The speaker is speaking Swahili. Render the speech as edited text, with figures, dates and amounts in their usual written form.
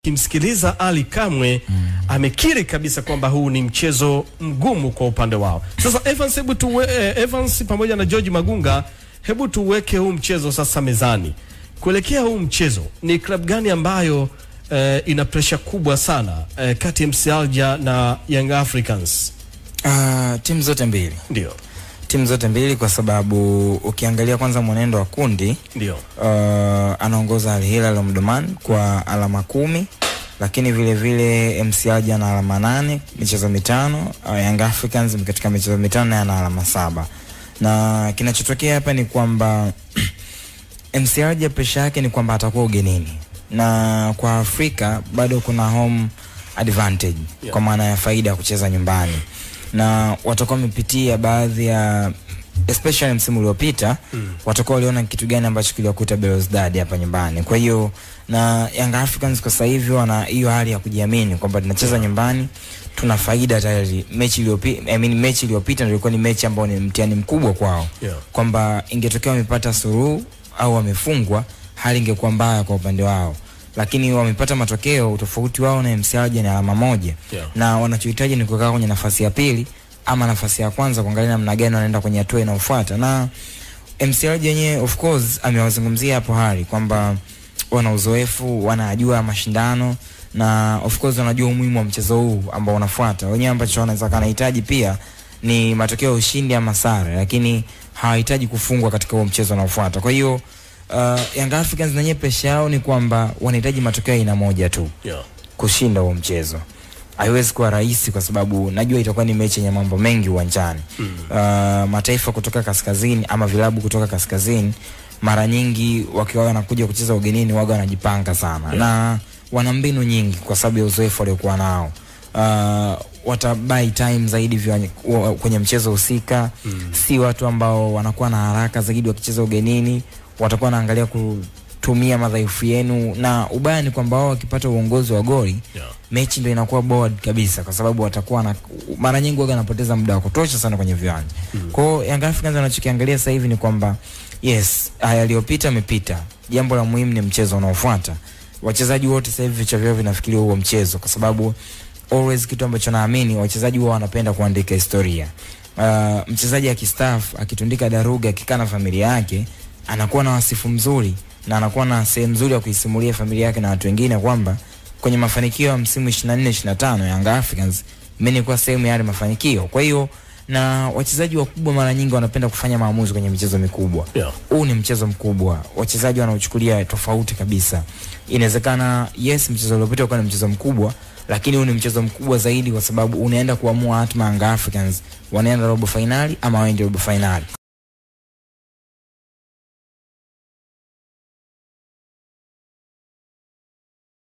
kimsikiliza Ali Kamwe amekiri kabisa kwamba huu ni mchezo mgumu kwa upande wao. Sasa Evans pamoja na George Magunga, hebu tuweke huu mchezo sasa mezani. Kuelekea huu mchezo, ni club gani ambayo ina pressure kubwa sana kati ya MC Alger na Young Africans? Timu zote mbili. Ndio. Timu zote mbili kwa sababu ukiangalia kwanza mwenendo wa kundi, ndio. Anaongoza Al Hilal Omdurman kwa alama 10, lakini vile vile MC Alger na alama 8, michezo 5, Young Africans katika michezo 5 na alama 7. Na kinachotokea hapa ni kwamba MC Alger pressure yake ni kwamba atakuwa ugenini. Na kwa Afrika bado kuna home advantage, kwa maana ya faida ya kucheza nyumbani. Na watakuwa wamepitia baadhi ya especially msimu uliopita, watakuwa waliona kitu gani ambacho kiliwakuta Belouizdad hapa nyumbani. Kwa hiyo na Young Africans kwa sasa hivi wana hiyo hali ya kujiamini kwamba tunacheza nyumbani, tuna faida tayari. Mechi iliyopita ndio ilikuwa ni mechi ambayo ni mtihani mkubwa kwao. Kwamba ingetokea wamepata suluhu au wamefungwa, hali ingekuwa mbaya kwa upande wao. Lakini wamepata matokeo, utofauti wao na MC Alger ni alama 1. Na wanachohitaji ni kukaa kwenye nafasi ya pili ama nafasi ya kwanza, kuangalia namna gani wanaenda kwenye hatua inayofuata. Na MC Alger yenyewe of course amewazungumzia hapo hali kwamba wana uzoefu, wanajua mashindano, na of course wanajua umuhimu wa mchezo huu ambao unafuata. Wenyewe ambacho wanaweza kanahitaji pia ni matokeo ya ushindi ama sare, lakini hawahitaji kufungwa katika huo mchezo unaofuata. Kwa hiyo Young Africans na pressure yao ni kwamba wanahitaji matokeo aina moja tu, kushinda huo mchezo. Haiwezi kuwa rahisi kwa sababu najua itakuwa ni mechi yenye mambo mengi uwanjani. Mataifa kutoka kaskazini ama vilabu kutoka kaskazini mara nyingi wakiwa wanakuja kucheza ugenini waga wanajipanga sana. Na wana mbinu nyingi kwa sababu ya uzoefu waliokuwa nao. Watabuy time zaidi kwenye mchezo husika. Si watu ambao wanakuwa na haraka zaidi wakicheza ugenini. Watakuwa wanaangalia kutumia madhaifu yenu, na ubaya ni kwamba wao wakipata uongozi wa goli, mechi ndio inakuwa bored kabisa, kwa sababu watakuwa mara nyingi waga wanapoteza muda wa kutosha sana kwenye viwanja. Kwa hiyo Young Africans wanachokiangalia sasa hivi ni kwamba yes, haya yaliyopita yamepita. Jambo la muhimu ni mchezo unaofuata. Wachezaji wote sasa hivi vichwa vyao vinafikiria huo mchezo, kwa sababu always kitu ambacho naamini wachezaji wao wanapenda kuandika historia. Mchezaji akistaafu, akitundika daruga, akikaa na familia yake, anakuwa na wasifu mzuri na anakuwa na sehemu nzuri ya kuisimulia familia yake na watu wengine kwamba kwenye mafanikio ya msimu 24-25 Young Africans mimi nilikuwa sehemu ya yale mafanikio. Kwa hiyo na wachezaji wakubwa mara nyingi wanapenda kufanya maamuzi kwenye michezo mikubwa. Huu ni mchezo mkubwa. Wachezaji wanaochukulia tofauti kabisa. Inawezekana yes, mchezo uliopita ulikuwa ni mchezo mkubwa, lakini huu ni mchezo mkubwa zaidi kwa sababu unaenda kuamua hatima ya Young Africans, wanaenda robo finali ama waende robo finali.